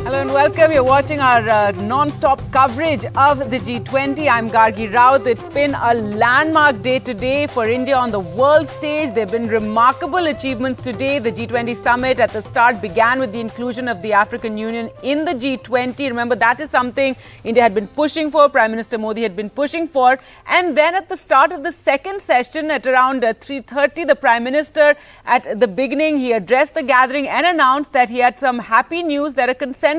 Hello and welcome. You're watching our non-stop coverage of the G20. I'm Gargi Raut. It's been a landmark day today for India on the world stage. There have been remarkable achievements today. The G20 Summit at the start began with the inclusion of the African Union in the G20. Remember, that is something India had been pushing for, Prime Minister Modi had been pushing for. And then at the start of the second session at around 3:30, the Prime Minister, at the beginning, he addressed the gathering and announced that he had some happy news that a consensus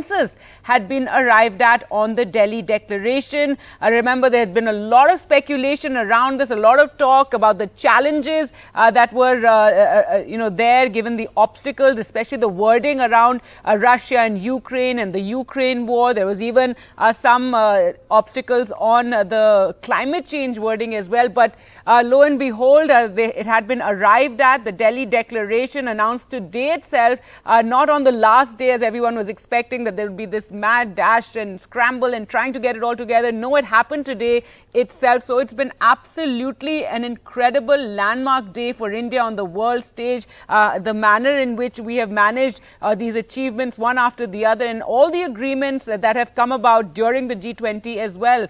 had been arrived at on the Delhi Declaration. Remember, there had been a lot of speculation around this, a lot of talk about the challenges that were, there, given the obstacles, especially the wording around Russia and Ukraine and the Ukraine war. There was even some obstacles on the climate change wording as well. But lo and behold, it had been arrived at. The Delhi Declaration announced today itself, not on the last day as everyone was expecting, that there would be this mad dash and scramble and trying to get it all together. No, it happened today itself. So it's been absolutely an incredible landmark day for India on the world stage. The manner in which we have managed these achievements one after the other, and all the agreements that have come about during the G20 as well.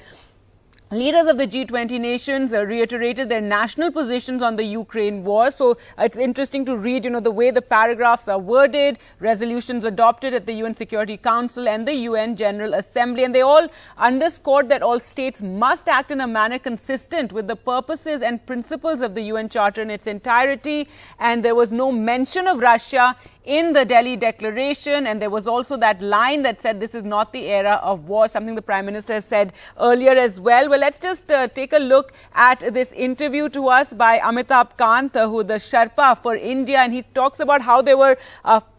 Leaders of the G20 nations reiterated their national positions on the Ukraine war. So it's interesting to read, the way the paragraphs are worded, resolutions adopted at the UN Security Council and the UN General Assembly. And they all underscored that all states must act in a manner consistent with the purposes and principles of the UN Charter in its entirety. And there was no mention of Russia in the Delhi Declaration, and there was also that line that said this is not the era of war, something the Prime Minister has said earlier as well. Well, let's just take a look at this interview to us by Amitabh Kant, who the Sherpa for India, and he talks about how there were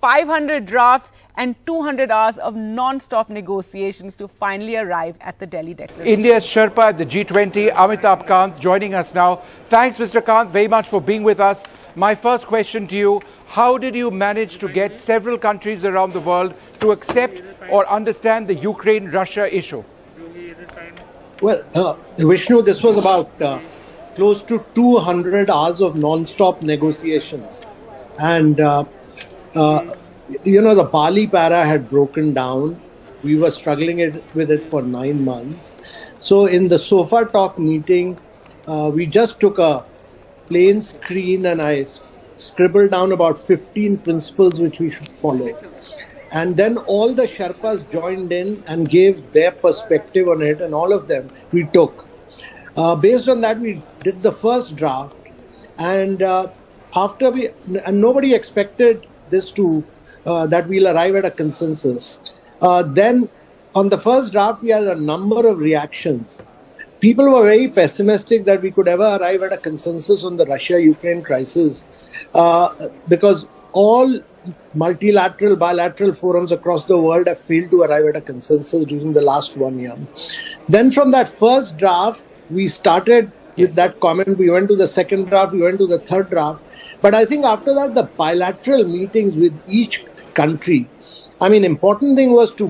500 drafts and 200 hours of non-stop negotiations to finally arrive at the Delhi Declaration. India's Sherpa at the G20, Amitabh Kant, joining us now. Thanks, Mr. Kant, very much for being with us. My first question to you, how did you manage to get several countries around the world to accept or understand the Ukraine-Russia issue? Well, Vishnu, this was about close to 200 hours of non-stop negotiations. And, the Bali para had broken down. We were struggling with it for 9 months. So in the Sofa Talk meeting, we just took a plain screen and I scribbled down about 15 principles which we should follow. And then all the Sherpas joined in and gave their perspective on it, and all of them we took. Based on that, we did the first draft, and nobody expected this that we'll arrive at a consensus. Then on the first draft, we had a number of reactions. People were very pessimistic that we could ever arrive at a consensus on the Russia-Ukraine crisis because all multilateral, bilateral forums across the world have failed to arrive at a consensus during the last 1 year. Then from that first draft, we started with that comment. We went to the second draft, we went to the third draft. But I think after that, the bilateral meetings with each country, important thing was to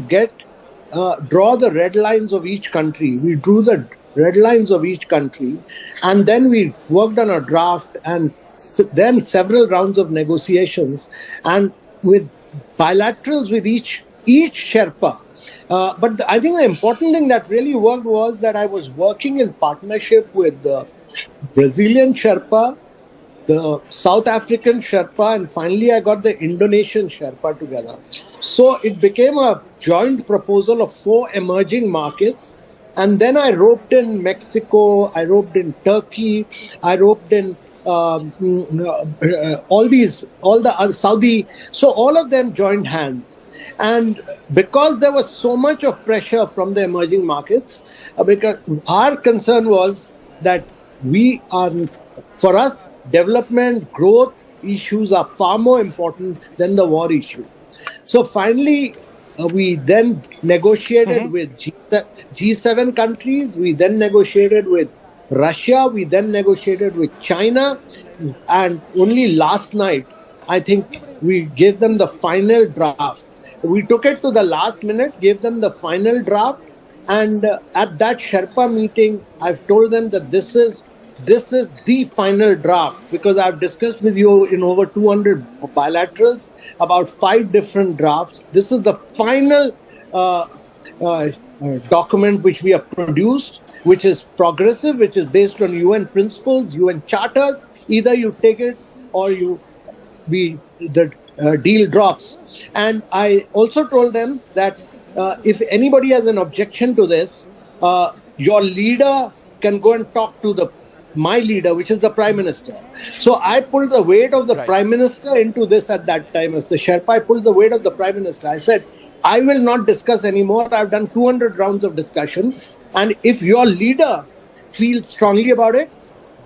draw the red lines of each country. We drew the red lines of each country, and then we worked on a draft, and then several rounds of negotiations, and with bilaterals with each Sherpa. But I think the important thing that really worked was that I was working in partnership with the Brazilian Sherpa, the South African Sherpa, and finally I got the Indonesian Sherpa together. So it became a joint proposal of 4 emerging markets. And then I roped in Mexico, I roped in Turkey, I roped in all the other Saudi. So all of them joined hands. And because there was so much of pressure from the emerging markets, because our concern was that for us, development, growth issues are far more important than the war issue. So finally, we then negotiated with G7 countries. We then negotiated with Russia. We then negotiated with China. And only last night, I think we gave them the final draft. We took it to the last minute, gave them the final draft. And at that Sherpa meeting, I've told them that this is the final draft, because I've discussed with you in over 200 bilaterals about 5 different drafts. This is the final document which we have produced, which is progressive, which is based on UN principles, UN charters. Either you take it or the deal drops. And I also told them that if anybody has an objection to this, your leader can go and talk to my leader, which is the Prime Minister. So I pulled the weight of the Prime Minister into this at that time. As the Sherpa, I pulled the weight of the Prime Minister. I said, I will not discuss anymore. I've done 200 rounds of discussion. And if your leader feels strongly about it,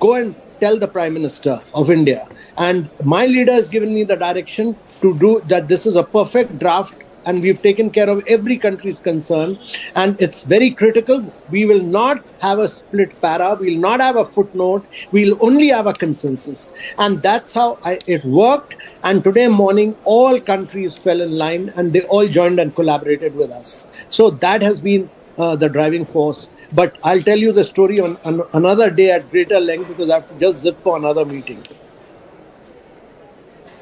go and tell the Prime Minister of India. And my leader has given me the direction to do that. This is a perfect draft, and we've taken care of every country's concern. And it's very critical. We will not have a split para. We will not have a footnote. We'll only have a consensus. And that's how it worked. And today morning, all countries fell in line and they all joined and collaborated with us. So that has been the driving force. But I'll tell you the story on another day at greater length, because I have to just zip for another meeting.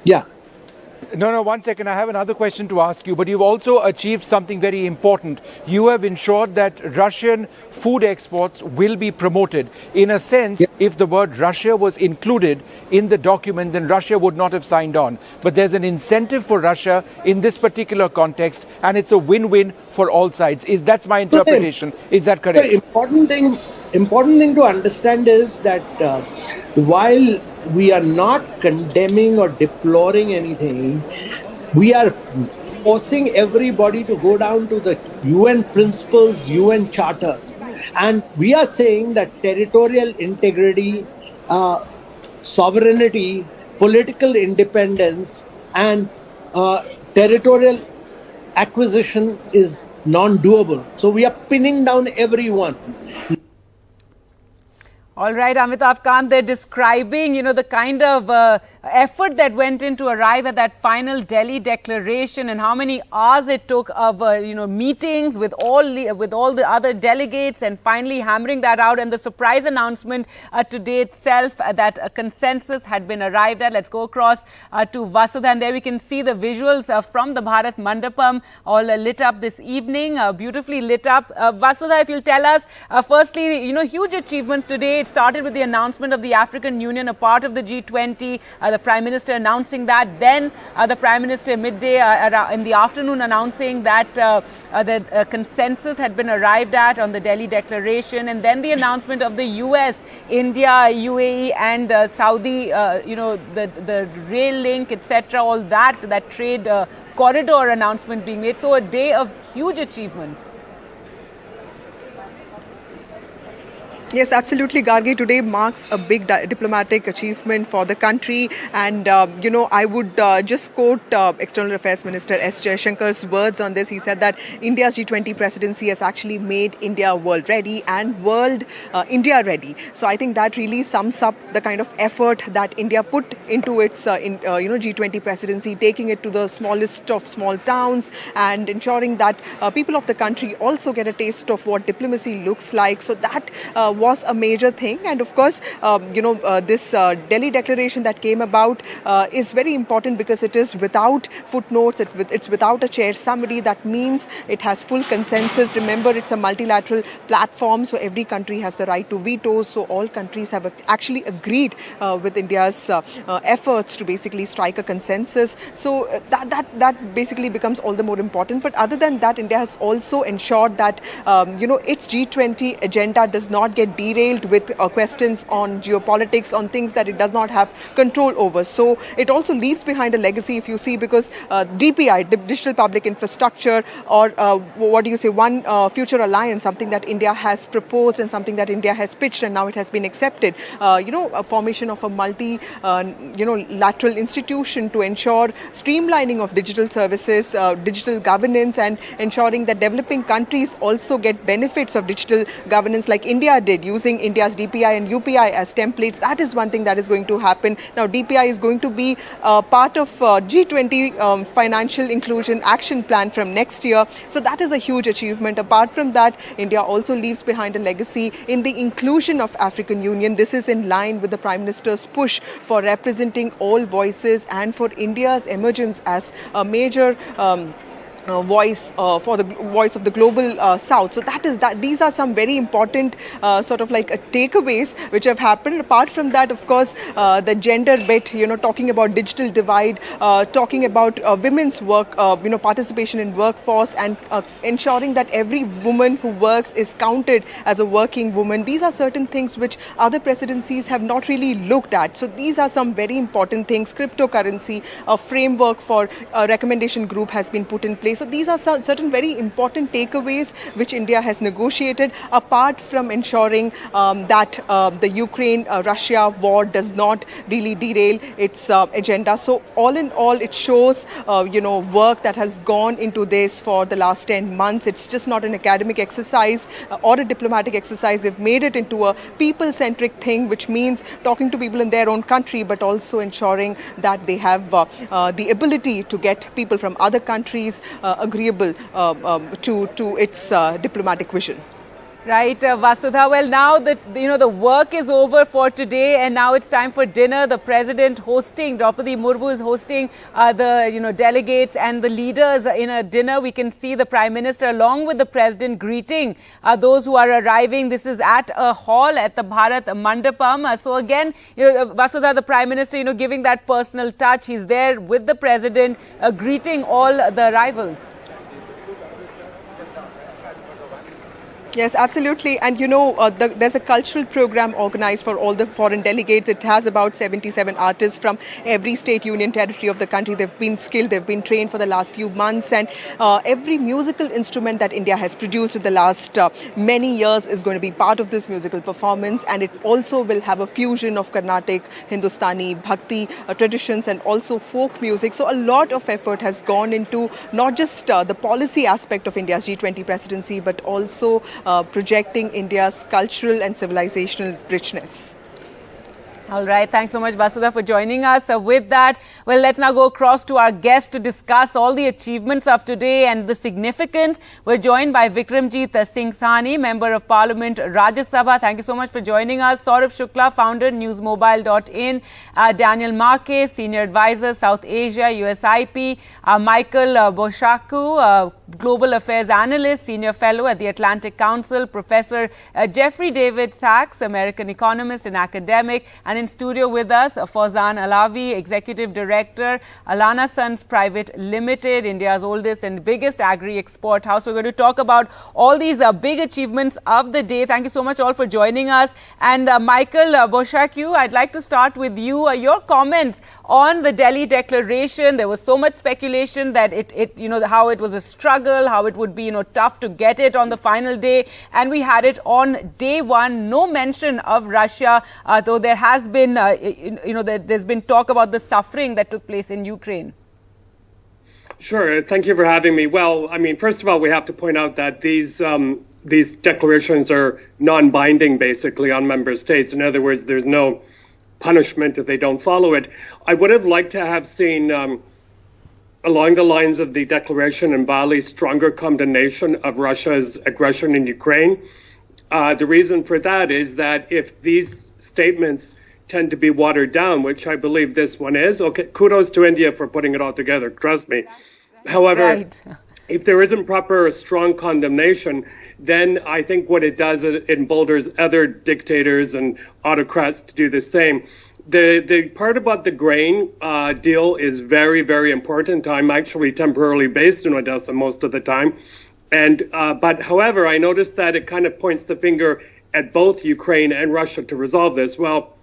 Yeah. No, 1 second. I have another question to ask you, but you've also achieved something very important. You have ensured that Russian food exports will be promoted. In a sense, if the word Russia was included in the document, then Russia would not have signed on. But there's an incentive for Russia in this particular context, and it's a win-win for all sides. That's my interpretation. Is that correct? The important thing to understand is that while we are not condemning or deploring anything, we are forcing everybody to go down to the UN principles, UN charters. And we are saying that territorial integrity, sovereignty, political independence, and territorial acquisition is non-doable. So we are pinning down everyone. All right, Amitabh Kant, they're describing, the kind of effort that went in to arrive at that final Delhi declaration, and how many hours it took of, meetings with all the other delegates, and finally hammering that out, and the surprise announcement today itself that a consensus had been arrived at. Let's go across to Vasudha, and there we can see the visuals from the Bharat Mandapam, all lit up this evening, beautifully lit up. Vasudha, if you'll tell us, firstly, huge achievements today. It started with the announcement of the African Union, a part of the G20, the Prime Minister announcing that. Then the Prime Minister midday in the afternoon announcing that the consensus had been arrived at on the Delhi Declaration. And then the announcement of the US, India, UAE and Saudi, the rail link, etc., all that trade corridor announcement being made. So a day of huge achievements. Yes, absolutely, Gargi. Today marks a big diplomatic achievement for the country. And, I would just quote External Affairs Minister S. Jaishankar's words on this. He said that India's G20 presidency has actually made India world ready and world India ready. So I think that really sums up the kind of effort that India put into its G20 presidency, taking it to the smallest of small towns and ensuring that people of the country also get a taste of what diplomacy looks like. So that was a major thing. And of course, this Delhi declaration that came about is very important because it is without footnotes, it's without a chair summary. That means it has full consensus. Remember, it's a multilateral platform, so every country has the right to veto. So all countries have actually agreed with India's efforts to basically strike a consensus. So that basically becomes all the more important. But other than that, India has also ensured that its G20 agenda does not get derailed with questions on geopolitics, on things that it does not have control over. So it also leaves behind a legacy, if you see, because DPI, Digital Public Infrastructure, or One Future Alliance, something that India has proposed and something that India has pitched, and now it has been accepted. A formation of a lateral institution to ensure streamlining of digital services, digital governance, and ensuring that developing countries also get benefits of digital governance like India did, using India's DPI and UPI as templates. That is one thing that is going to happen. Now, DPI is going to be part of G20 Financial Inclusion Action Plan from next year. So that is a huge achievement. Apart from that, India also leaves behind a legacy in the inclusion of African Union. This is in line with the Prime Minister's push for representing all voices and for India's emergence as a major voice for the voice of the global south. So these are some very important sort of like takeaways which have happened. Apart from that, of course, the gender bit, talking about digital divide, talking about women's work, participation in workforce, and ensuring that every woman who works is counted as a working woman. These are certain things which other presidencies have not really looked at. So these are some very important things. Cryptocurrency, a framework for a recommendation group has been put in place. So these are certain very important takeaways which India has negotiated, apart from ensuring that the Ukraine-Russia war does not really derail its agenda. So all in all, it shows, work that has gone into this for the last 10 months. It's just not an academic exercise or a diplomatic exercise. They've made it into a people-centric thing, which means talking to people in their own country, but also ensuring that they have the ability to get people from other countries agreeable to its diplomatic vision. Right, Vasudha. Well, now that the work is over for today, and now it's time for dinner. The president hosting, Draupadi Murmu is hosting the delegates and the leaders in a dinner. We can see the Prime Minister along with the president greeting those who are arriving. This is at a hall at the Bharat Mandapam. So again, Vasudha, the Prime Minister, giving that personal touch. He's there with the president, greeting all the arrivals. Yes, absolutely. And there's a cultural program organized for all the foreign delegates. It has about 77 artists from every state, union territory of the country. They've been skilled, they've been trained for the last few months. And every musical instrument that India has produced in the last many years is going to be part of this musical performance. And it also will have a fusion of Carnatic, Hindustani, Bhakti traditions, and also folk music. So a lot of effort has gone into not just the policy aspect of India's G20 presidency, but also projecting India's cultural and civilizational richness. All right. Thanks so much, Vasudha, for joining us. With that, well, let's now go across to our guest to discuss all the achievements of today and the significance. We're joined by Vikramjit Singh Sahni, Member of Parliament, Rajya Sabha. Thank you so much for joining us. Saurabh Shukla, Founder, newsmobile.in. Daniel Marquez, Senior Advisor, South Asia, USIP. Michael Boshaku, Global Affairs Analyst, Senior Fellow at the Atlantic Council. Professor Jeffrey David Sachs, American economist and academic. And in studio with us, Fauzan Alavi, Executive Director, Alana Sons Private Limited, India's oldest and biggest agri-export house. We're going to talk about all these big achievements of the day. Thank you so much all for joining us. And Michael Boshaku, I'd like to start with you. Your comments on the Delhi Declaration. There was so much speculation that how it was a struggle, how it would be, tough to get it on the final day. And we had it on day one. No mention of Russia, though there has been, there's been talk about the suffering that took place in Ukraine. Sure. Thank you for having me. Well, first of all, we have to point out that these declarations are non-binding, basically, on member states. In other words, there's no punishment if they don't follow it. I would have liked to have seen, along the lines of the declaration in Bali, stronger condemnation of Russia's aggression in Ukraine. The reason for that is that if these statements tend to be watered down, which I believe this one is, okay, kudos to India for putting it all together, trust me. However, right. If there isn't proper strong condemnation, then I think what it does, it embolders other dictators and autocrats to do the same. The part about the grain deal is very, very important. I'm actually temporarily based in Odessa most of the time. But however, I noticed that it kind of points the finger at both Ukraine and Russia to resolve this. Well,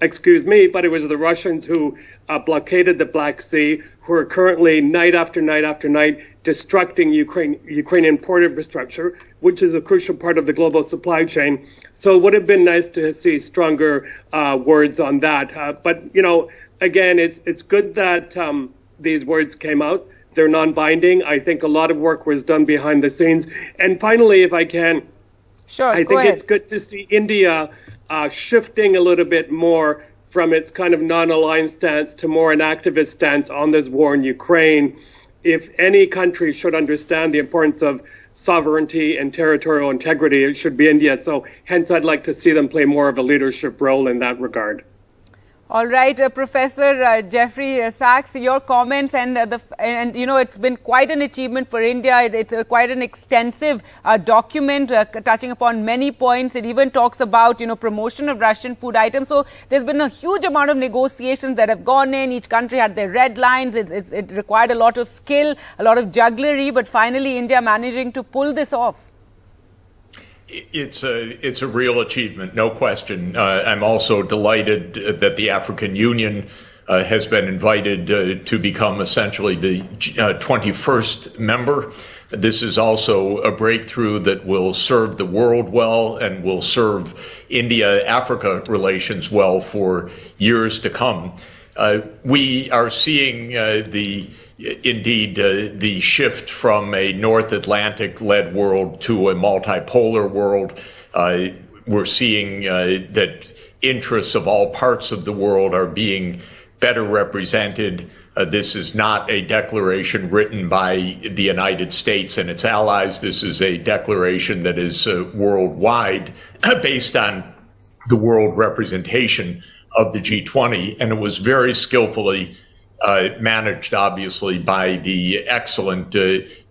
excuse me, but it was the Russians who blockaded the Black Sea, who are currently night after night after night destructing Ukrainian port infrastructure, which is a crucial part of the global supply chain. So it would have been nice to see stronger words on that. But, again, it's good that these words came out. They're non-binding. I think a lot of work was done behind the scenes. And finally, if I can, sure, I think it's good to see India shifting a little bit more from its kind of non-aligned stance to more an activist stance on this war in Ukraine. If any country should understand the importance of sovereignty and territorial integrity, it should be India. So hence, I'd like to see them play more of a leadership role in that regard. All right, Professor Jeffrey Sachs, your comments and it's been quite an achievement for India. It's quite an extensive document touching upon many points. It even talks about promotion of Russian food items. So there's been a huge amount of negotiations that have gone in. Each country had their red lines. It required a lot of skill, a lot of jugglery, but finally India managing to pull this off. It's a real achievement, no question. I'm also delighted that the African Union has been invited to become essentially the 21st member. This is also a breakthrough that will serve the world well and will serve India-Africa relations well for years to come. We are seeing the shift from a North Atlantic-led world to a multipolar world. We're seeing that interests of all parts of the world are being better represented. This is not a declaration written by the United States and its allies. This is a declaration that is worldwide based on the world representation of the G20, and it was very skillfully managed, obviously, by the excellent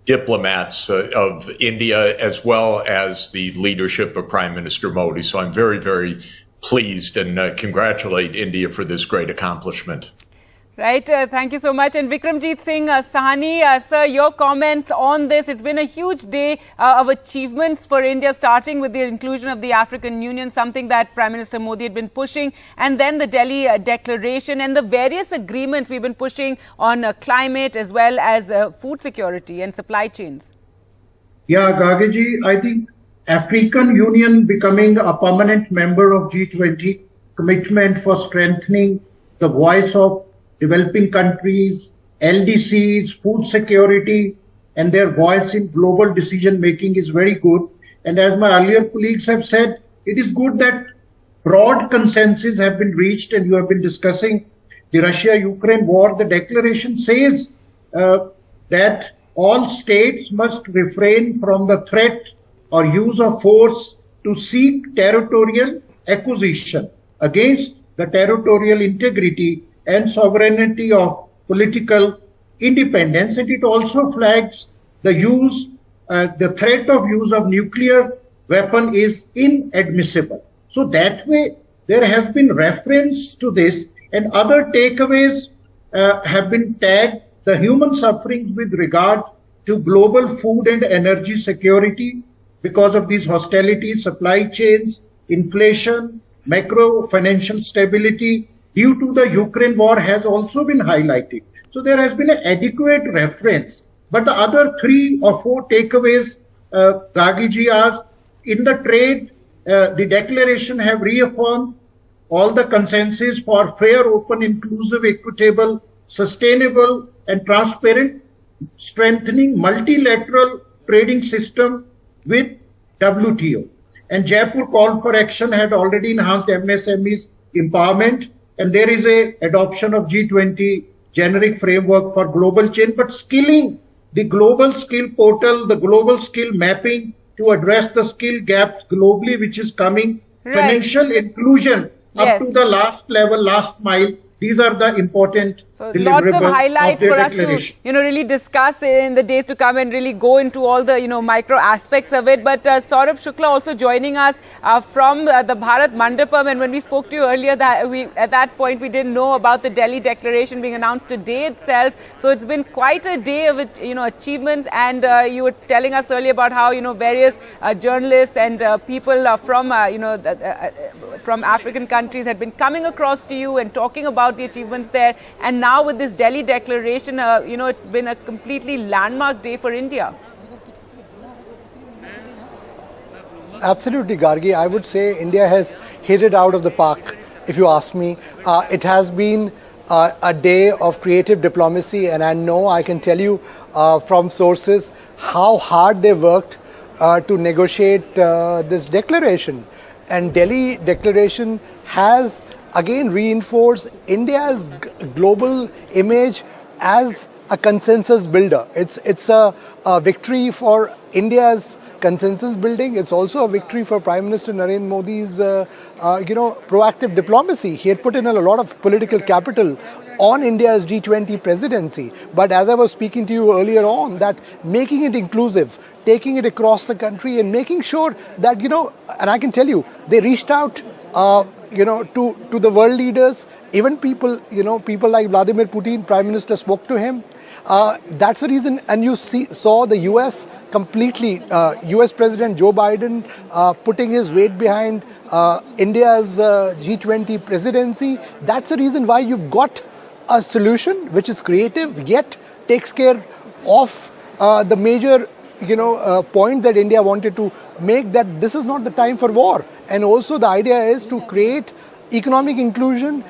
diplomats of India, as well as the leadership of Prime Minister Modi. So I'm very, very pleased and congratulate India for this great accomplishment. Right. Thank you so much. And Vikramjit Singh Sahni, sir, your comments on this. It's been a huge day of achievements for India, starting with the inclusion of the African Union, something that Prime Minister Modi had been pushing, and then the Delhi Declaration and the various agreements we've been pushing on climate as well as food security and supply chains. Yeah, Gargiji, I think African Union becoming a permanent member of G20, commitment for strengthening the voice of developing countries, LDCs, food security, and their voice in global decision making is very good. And as my earlier colleagues have said, it is good that broad consensus have been reached, and you have been discussing the Russia-Ukraine war. The declaration says that all states must refrain from the threat or use of force to seek territorial acquisition against the territorial integrity and sovereignty of political independence. And it also flags the threat of use of nuclear weapon is inadmissible. So that way, there has been reference to this, and other takeaways have been tagged: the human sufferings with regard to global food and energy security because of these hostilities, supply chains, inflation, macro financial stability due to the Ukraine war has also been highlighted. So there has been an adequate reference. But the other 3 or 4 takeaways, Gagiji asked, in the trade, the declaration have reaffirmed all the consensus for fair, open, inclusive, equitable, sustainable, and transparent, strengthening multilateral trading system with WTO. And Jaipur call for action had already enhanced MSMEs empowerment, and there is a adoption of G20 generic framework for global chain, but skilling, the global skill portal, the global skill mapping to address the skill gaps globally, which is coming, right. Financial inclusion up to the last level, last mile. These are the important lots of highlights for us to, really discuss in the days to come and really go into all the, micro aspects of it. But Saurabh Shukla also joining us from the Bharat Mandapam. And when we spoke to you earlier, at that point, we didn't know about the Delhi Declaration being announced today itself. So it's been quite a day of, achievements. And you were telling us earlier about how, various journalists and people from, from African countries had been coming across to you and talking about the achievements there. And now with this Delhi Declaration, it's been a completely landmark day for India. Absolutely, Gargi. I would say India has hit it out of the park, if you ask me. It has been a day of creative diplomacy, and I can tell you from sources how hard they worked to negotiate this declaration. And Delhi Declaration has again reinforce India's global image as a consensus builder. It's a victory for India's consensus building. It's also a victory for Prime Minister Narendra Modi's, proactive diplomacy. He had put in a lot of political capital on India's G20 presidency. But as I was speaking to you earlier on, that making it inclusive, taking it across the country and making sure that, and I can tell you, they reached out, to the world leaders, even people like Vladimir Putin, Prime Minister spoke to him. That's the reason, and you saw the US completely, US President Joe Biden putting his weight behind India's G20 presidency. That's the reason why you've got a solution which is creative yet takes care of the major point that India wanted to make, that this is not the time for war. And also the idea is to create economic inclusion,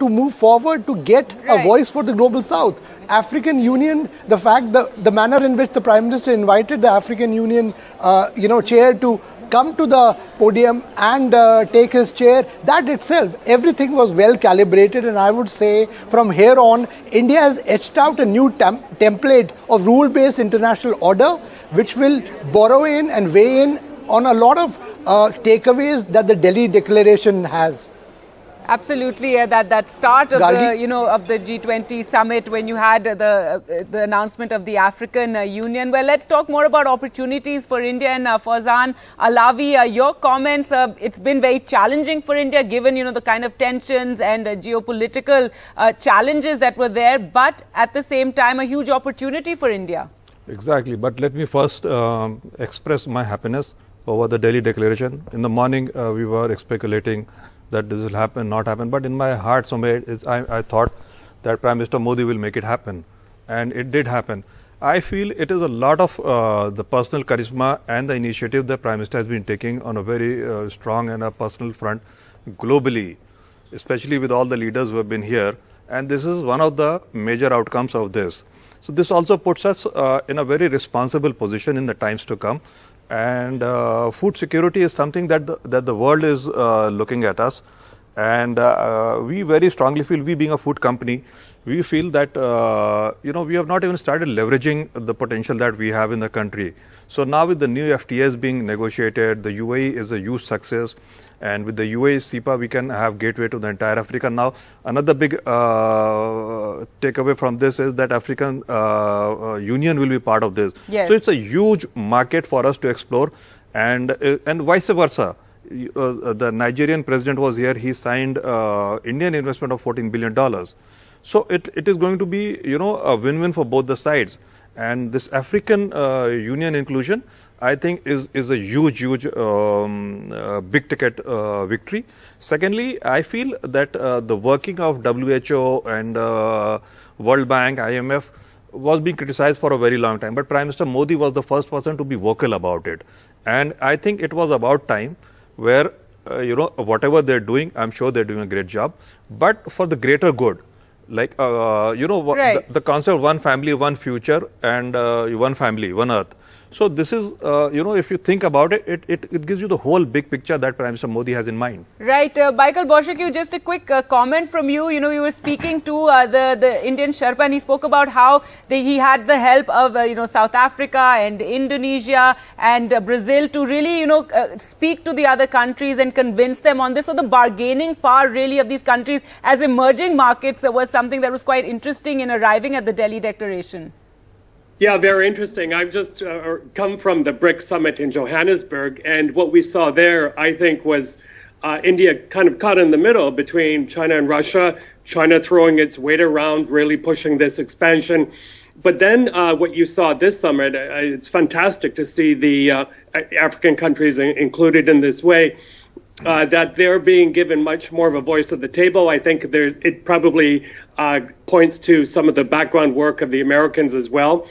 to move forward, to get a voice for the global South. African Union, the manner in which the Prime Minister invited the African Union, chair to come to the podium and take his chair, that itself, everything was well calibrated. And I would say from here on, India has etched out a new template of rule-based international order, which will borrow in and weigh in on a lot of takeaways that the Delhi Declaration has. Absolutely, that start of Gargi? of the G20 summit when you had the announcement of the African Union. Well, let's talk more about opportunities for India. And Farzan Alawi, your comments. It's been very challenging for India, given the kind of tensions and geopolitical challenges that were there. But at the same time, a huge opportunity for India. Exactly. But let me first express my happiness over the Delhi Declaration. In the morning, we were speculating that this will happen, not happen. But in my heart, somewhere, I thought that Prime Minister Modi will make it happen. And it did happen. I feel it is a lot of the personal charisma and the initiative the Prime Minister has been taking on a very strong and a personal front globally, especially with all the leaders who have been here. And this is one of the major outcomes of this. So this also puts us in a very responsible position in the times to come. And food security is something that the world is looking at us. And we very strongly feel, we being a food company, we feel that, we have not even started leveraging the potential that we have in the country. So now with the new FTAs being negotiated, the UAE is a huge success. And with the UAE CEPA, we can have gateway to the entire Africa. Now, another big takeaway from this is that African Union will be part of this. Yes. So it's a huge market for us to explore, and vice versa. The Nigerian president was here. He signed Indian investment of $14 billion. So it is going to be, a win-win for both the sides. And this African Union inclusion, I think, is a huge big ticket victory. Secondly, I feel that the working of WHO and World Bank, IMF was being criticized for a very long time. But Prime Minister Modi was the first person to be vocal about it. And I think it was about time where, whatever they're doing, I'm sure they're doing a great job. But for the greater good, like, the concept of one family, one future, and one family, one earth. So this is, if you think about it, it gives you the whole big picture that Prime Minister Modi has in mind. Right. Baikal Boshak, just a quick comment from you. You were speaking to the Indian Sherpa, and he spoke about how he had the help of, South Africa and Indonesia and Brazil to really, speak to the other countries and convince them on this. So the bargaining power really of these countries as emerging markets was something that was quite interesting in arriving at the Delhi Declaration. Yeah, very interesting. I've just come from the BRICS summit in Johannesburg, and what we saw there, I think, was India kind of caught in the middle between China and Russia, China throwing its weight around, really pushing this expansion. But then what you saw at this summit, it's fantastic to see the African countries included in this way, that they're being given much more of a voice at the table. I think it probably points to some of the background work of the Americans as well,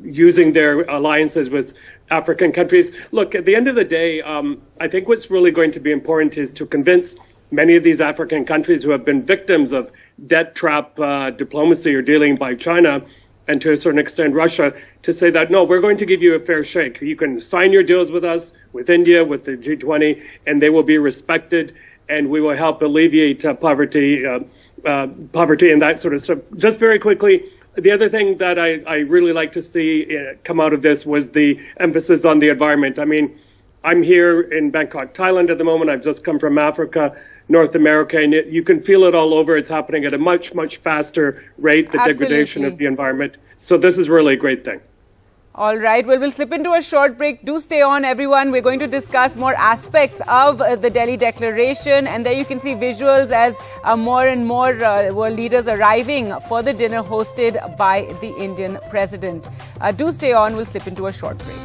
using their alliances with African countries. Look, at the end of the day, I think what's really going to be important is to convince many of these African countries who have been victims of debt trap diplomacy or dealing by China, and to a certain extent Russia, to say that, no, we're going to give you a fair shake. You can sign your deals with us, with India, with the G20, and they will be respected, and we will help alleviate poverty and that sort of stuff. Just very quickly, the other thing that I really like to see come out of this was the emphasis on the environment. I mean, I'm here in Bangkok, Thailand at the moment. I've just come from Africa, North America, and you can feel it all over. It's happening at a much, much faster rate, the degradation of the environment. So this is really a great thing. All right. Well, we'll slip into a short break. Do stay on, everyone. We're going to discuss more aspects of the Delhi Declaration. And there you can see visuals as more and more world leaders arriving for the dinner hosted by the Indian president. Do stay on. We'll slip into a short break.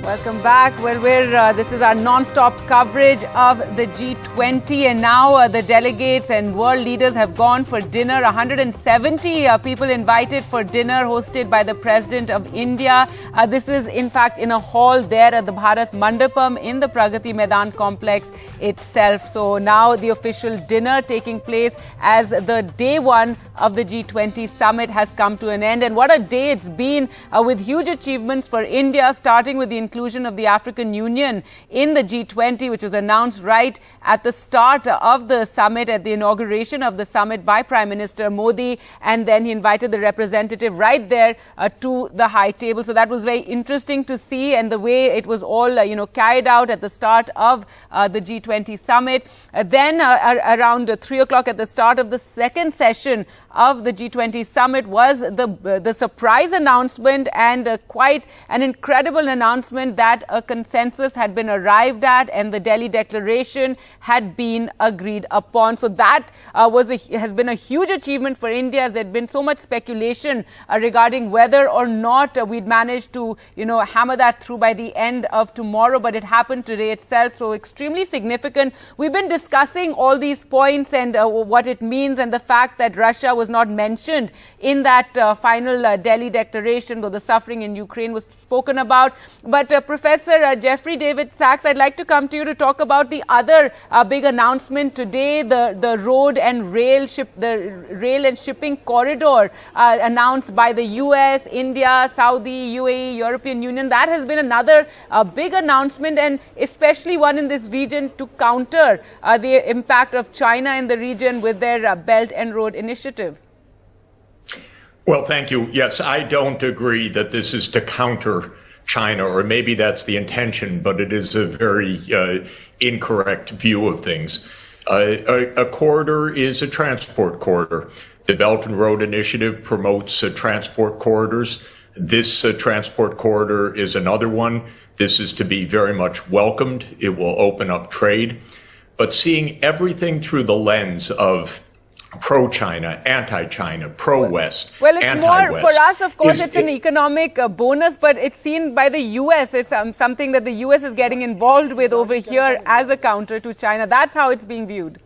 Welcome back. Well, this is our non-stop coverage of the G20, and now the delegates and world leaders have gone for dinner. 170 people invited for dinner hosted by the President of India. This is, in fact, in a hall there at the Bharat Mandapam in the Pragati Maidan complex itself. So now the official dinner taking place as the day one of the G20 Summit has come to an end. And what a day it's been with huge achievements for India, starting with the inclusion of the African Union in the G20, which was announced right at the start of the summit, at the inauguration of the summit by Prime Minister Modi. And then he invited the representative right there to the high table. So that was very interesting to see, and the way it was all, carried out at the start of the G20 summit. Then around 3 o'clock at the start of the second session of the G20 summit was the surprise announcement, and quite an incredible announcement that a consensus had been arrived at and the Delhi Declaration had been agreed upon. So that has been a huge achievement for India. There had been so much speculation regarding whether or not we'd managed to, hammer that through by the end of tomorrow, but it happened today itself. So extremely significant. We've been discussing all these points and what it means, and the fact that Russia was not mentioned in that final Delhi Declaration, though the suffering in Ukraine was spoken about. But Professor Jeffrey David Sachs, I'd like to come to you to talk about the other big announcement today, the road and rail and shipping corridor announced by the US, India, Saudi, UAE, European Union. That has been another big announcement, and especially one in this region to counter the impact of China in the region with their Belt and Road Initiative. Well, thank you. Yes, I don't agree that this is to counter China, or maybe that's the intention, but it is a very incorrect view of things. A corridor is a transport corridor. The Belt and Road Initiative promotes transport corridors. This transport corridor is another one. This is to be very much welcomed. It will open up trade. But seeing everything through the lens of pro-China, anti-China, pro-West, well, it's anti-West. More, for us, of course, it's an economic bonus, but it's seen by the US as something that the US is getting involved with over here as a counter to China. That's how it's being viewed.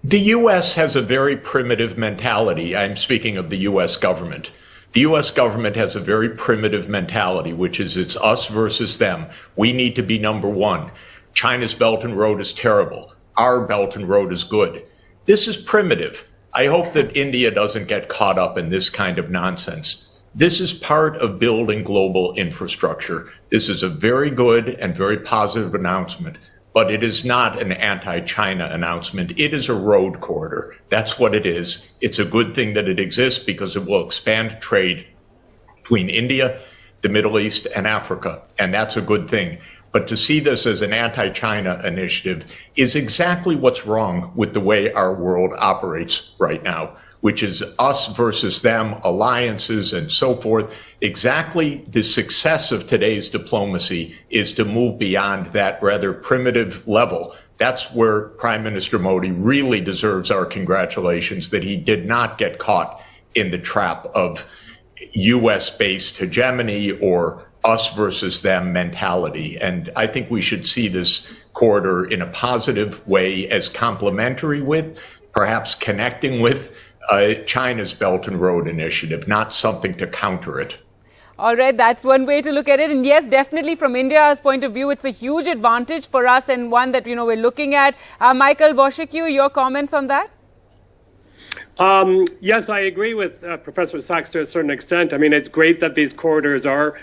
The US has a very primitive mentality. I'm speaking of the US government. The US government has a very primitive mentality, which is it's us versus them. We need to be number one. China's Belt and Road is terrible. Our Belt and Road is good. This is primitive. I hope that India doesn't get caught up in this kind of nonsense. This is part of building global infrastructure. This is a very good and very positive announcement, but it is not an anti-China announcement. It is a road corridor. That's what it is. It's a good thing that it exists because it will expand trade between India, the Middle East, and Africa, and that's a good thing. But to see this as an anti-China initiative is exactly what's wrong with the way our world operates right now, which is us versus them, alliances and so forth. Exactly the success of today's diplomacy is to move beyond that rather primitive level. That's where Prime Minister Modi really deserves our congratulations, that he did not get caught in the trap of US-based hegemony or us versus them mentality. And I think we should see this corridor in a positive way as complementary with, perhaps connecting with, China's Belt and Road Initiative, not something to counter it. All right, that's one way to look at it. And yes, definitely from India's point of view, it's a huge advantage for us and one that, we're looking at. Michael Boshekiu, your comments on that? Yes, I agree with Professor Sachs to a certain extent. I mean, it's great that these corridors are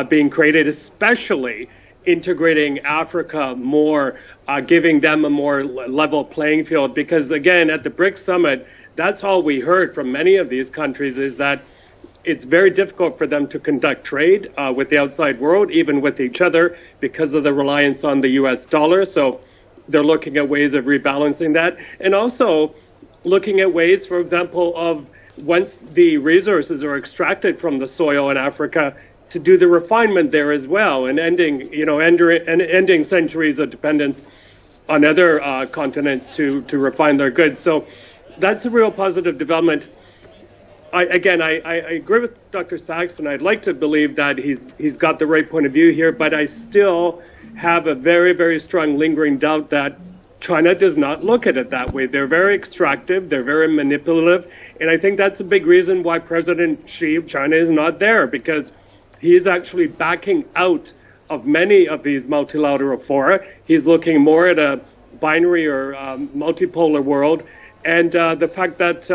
being created, especially integrating Africa more, giving them a more level playing field. Because again, at the BRICS summit, that's all we heard from many of these countries, is that it's very difficult for them to conduct trade with the outside world, even with each other, because of the reliance on the US dollar. So they're looking at ways of rebalancing that. And also looking at ways, for example, of once the resources are extracted from the soil in Africa, to do the refinement there as well, and ending centuries of dependence on other continents to refine their goods. So that's a real positive development. I agree with Dr. Saxton. I'd like to believe that he's got the right point of view here, but I still have a very, very strong lingering doubt that China does not look at it that way. They're very extractive, they're very manipulative, and I think that's a big reason why President Xi of China is not there, because he is actually backing out of many of these multilateral fora. He's looking more at a binary or multipolar world, and the fact that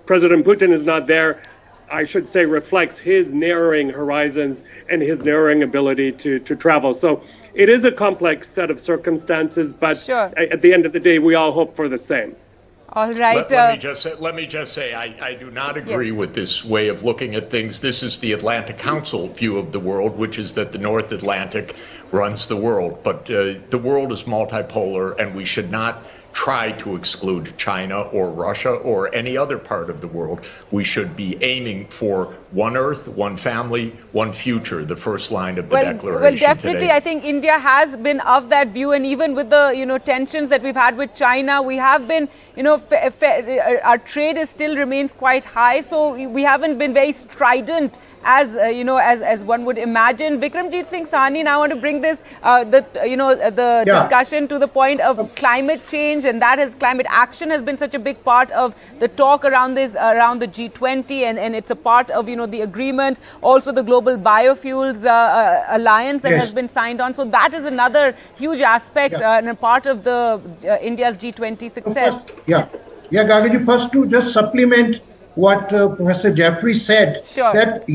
President Putin is not there, I should say, reflects his narrowing horizons and his narrowing ability to travel. So it is a complex set of circumstances, but sure, at the end of the day, we all hope for the same. All right. Let me just say, I do not agree with this way of looking at things. This is the Atlantic Council view of the world, which is that the North Atlantic runs the world. But the world is multipolar, and we should not try to exclude China or Russia or any other part of the world. We should be aiming for one Earth, one family, one future, the first line of the declaration. Well, definitely, today. I think India has been of that view, and even with the tensions that we've had with China, we have been our trade still remains quite high, so we haven't been very strident as as one would imagine. Vikramjit Singh Sahni, now I want to bring this discussion to the point of climate change, and climate action has been such a big part of the talk around the G20, and it's a part of the agreements, also the global biofuels alliance that has been signed on. So that is another huge aspect and a part of the India's G20 success. Gagaji, first to just supplement what Professor Jeffrey said, that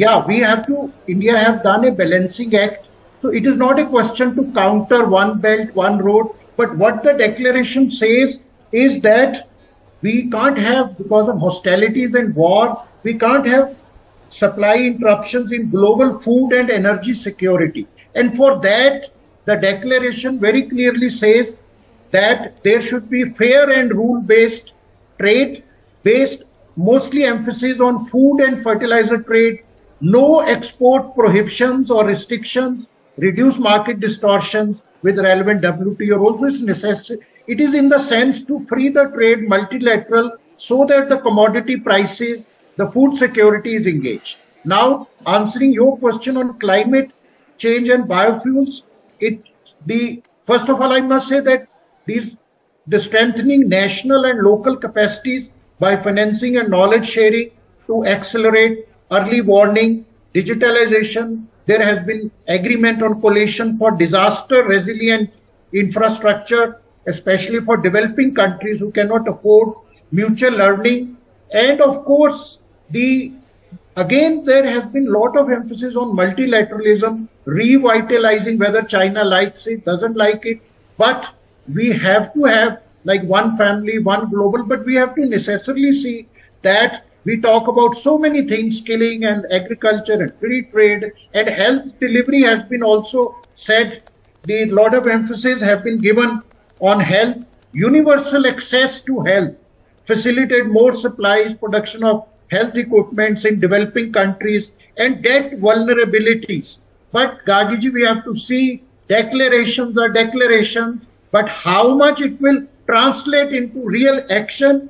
India have done a balancing act. So it is not a question to counter one belt, one road, but what the declaration says is that we can't have, because of hostilities and war, we can't have supply interruptions in global food and energy security. And for that, the declaration very clearly says that there should be fair and rule-based trade, based mostly emphasis on food and fertilizer trade, no export prohibitions or restrictions, reduce market distortions with relevant WTO rules. It's necessary. It is in the sense to free the trade multilateral so that the commodity prices, the food security is engaged. Now, answering your question on climate change and biofuels, first of all, I must say that the strengthening national and local capacities by financing and knowledge sharing to accelerate early warning, digitalization. There has been agreement on coalition for disaster resilient infrastructure, especially for developing countries who cannot afford mutual learning. And of course, again, there has been a lot of emphasis on multilateralism, revitalizing, whether China likes it, doesn't like it. But we have to have like one family, one global, but we have to necessarily see that we talk about so many things, skilling and agriculture and free trade and health delivery has been also said. A lot of emphasis have been given on health, universal access to health, facilitate more supplies, production of health equipments in developing countries and debt vulnerabilities. But Gagiji, we have to see declarations are declarations, but how much it will translate into real action,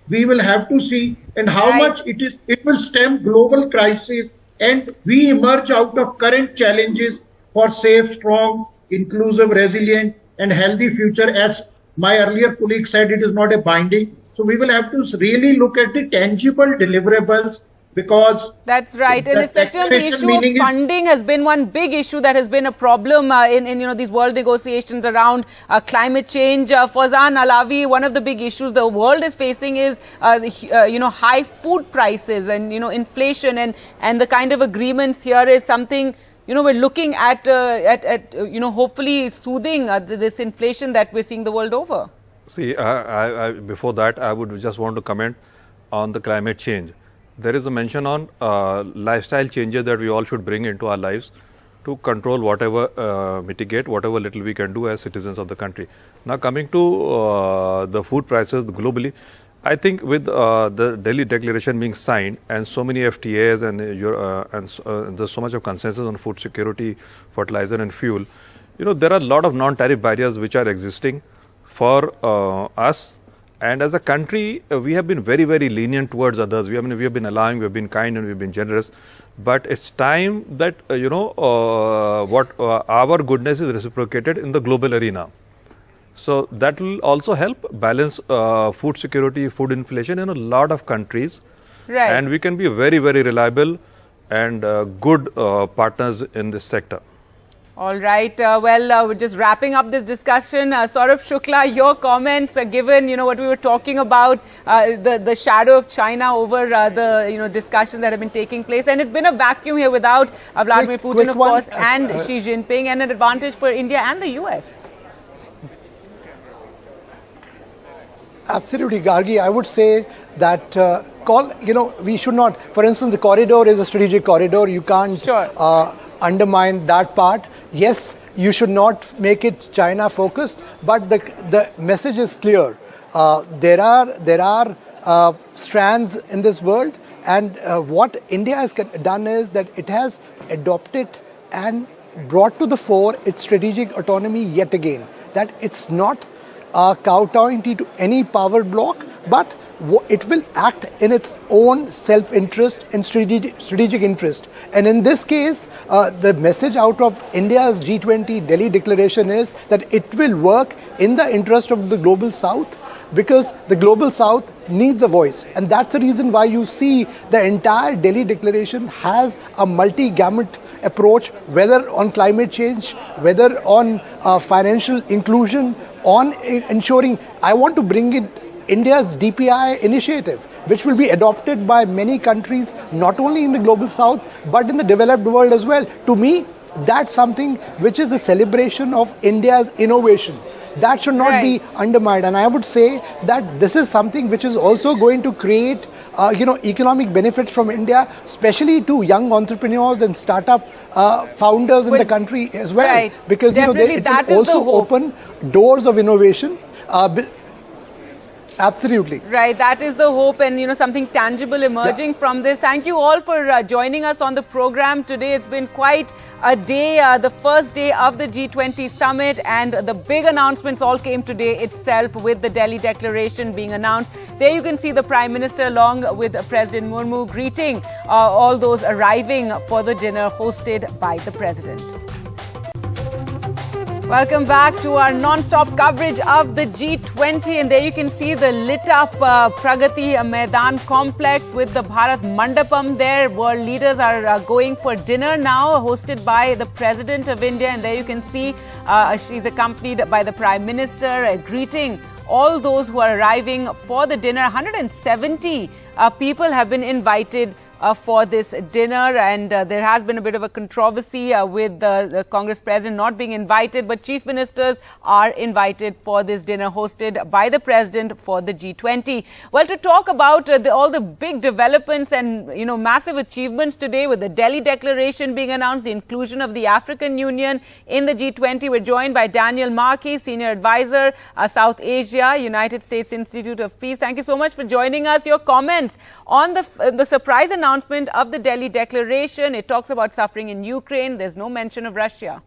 we will have to see, and how much it will stem global crisis and we emerge out of current challenges for safe, strong, inclusive, resilient and healthy future. As my earlier colleague said, it is not a binding. So we will have to really look at the tangible deliverables, because that's right, and especially on the issue of funding has been one big issue that has been a problem in these world negotiations around climate change. Farzan Alawi, one of the big issues the world is facing is high food prices and inflation, and the kind of agreements here is something we're looking at hopefully soothing this inflation that we're seeing the world over? See, before that, I would just want to comment on the climate change. There is a mention on lifestyle changes that we all should bring into our lives to control whatever, mitigate whatever little we can do as citizens of the country. Now, coming to the food prices globally, I think with the Delhi Declaration being signed and so many FTAs and there's so much of consensus on food security, fertilizer and fuel, there are a lot of non-tariff barriers which are existing for us. And as a country, we have been very, very lenient towards others. We have been allowing, we have been kind and we've been generous. But it's time that, our goodness is reciprocated in the global arena. So that will also help balance food security, food inflation in a lot of countries. Right. And we can be very, very reliable and good partners in this sector. All right. We're just wrapping up this discussion. Saurabh Shukla, your comments, given what we were talking about, the shadow of China over the discussion that have been taking place, and it's been a vacuum here without Vladimir Putin, of course, and Xi Jinping, and an advantage for India and the US. Absolutely, Gargi. I would say that we should not. For instance, the corridor is a strategic corridor. You can't undermine that part. Yes, you should not make it China focused, but the message is clear. There are strands in this world, and what India has done is that it has adopted and brought to the fore its strategic autonomy yet again. That it's not kowtowing to any power bloc, but it will act in its own self-interest and strategic interest. And in this case, the message out of India's G20 Delhi Declaration is that it will work in the interest of the Global South, because the Global South needs a voice. And that's the reason why you see the entire Delhi Declaration has a multi-gamut approach, whether on climate change, whether on financial inclusion, on ensuring. I want to bring in India's DPI initiative, which will be adopted by many countries, not only in the Global South, but in the developed world as well. To me, that's something which is a celebration of India's innovation. That should not be undermined. And I would say that this is something which is also going to create economic benefits from India, especially to young entrepreneurs and startup founders in the country as well. Right. Because it will also open doors of innovation. Absolutely. Right, that is the hope, and something tangible emerging from this. Thank you all for joining us on the program today. It's been quite a day, the first day of the G20 Summit, and the big announcements all came today itself, with the Delhi Declaration being announced. There you can see the Prime Minister along with President Murmu greeting all those arriving for the dinner hosted by the President. Welcome back to our non-stop coverage of the G20, and there you can see the lit-up Pragati Maidan complex with the Bharat Mandapam there. World leaders are going for dinner now, hosted by the President of India, and there you can see she's accompanied by the Prime Minister greeting all those who are arriving for the dinner. 170 people have been invited for this dinner, and there has been a bit of a controversy with the Congress president not being invited, but chief ministers are invited for this dinner hosted by the president for the G20. Well, to talk about all the big developments and massive achievements today, with the Delhi Declaration being announced, the inclusion of the African Union in the G20, we're joined by Daniel Markey, senior advisor, South Asia, United States Institute of Peace. Thank you so much for joining us. Your comments on the surprise announcement of the Delhi Declaration. It talks about suffering in Ukraine. There's no mention of Russia.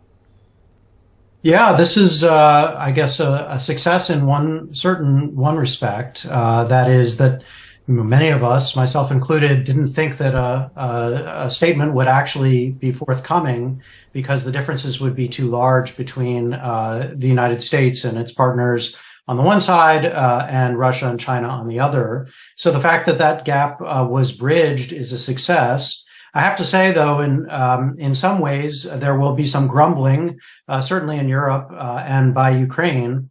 Yeah, this is, I guess, a success in one respect. That is that many of us, myself included, didn't think that a statement would actually be forthcoming, because the differences would be too large between the United States and its partners on the one side, and Russia and China on the other. So the fact that that gap was bridged is a success. I have to say, though, in some ways, there will be some grumbling, certainly in Europe and by Ukraine,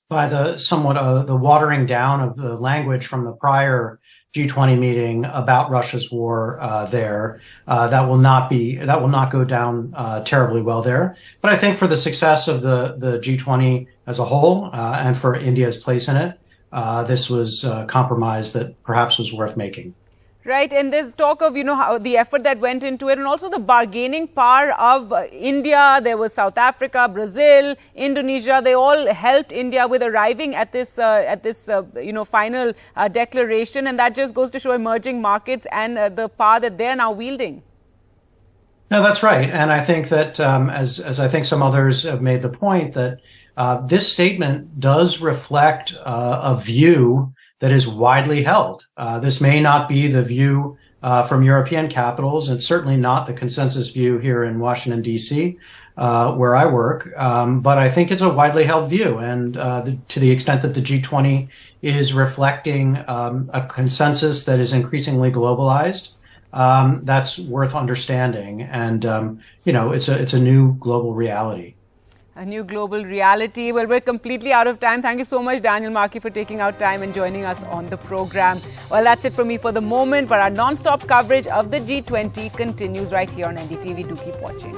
by the somewhat the watering down of the language from the prior G20 meeting about Russia's war there. That will not go down terribly well there. But I think for the success of the G20 as a whole and for India's place in it, this was a compromise that perhaps was worth making. Right, and there's talk of, how the effort that went into it and also the bargaining power of India. There was South Africa, Brazil, Indonesia. They all helped India with arriving at this final declaration. And that just goes to show emerging markets and the power that they're now wielding. No, that's right. And I think that, as I think some others have made the point, that this statement does reflect a view that is widely held. This may not be the view from European capitals, and certainly not the consensus view here in Washington, D.C., where I work. But I think it's a widely held view. And to the extent that the G20 is reflecting a consensus that is increasingly globalized, that's worth understanding. And, it's a new global reality. A new global reality. Well, we're completely out of time. Thank you so much, Daniel Markey, for taking out time and joining us on the program. Well, that's it from me for the moment, but our non-stop coverage of the G20 continues right here on NDTV. Do keep watching.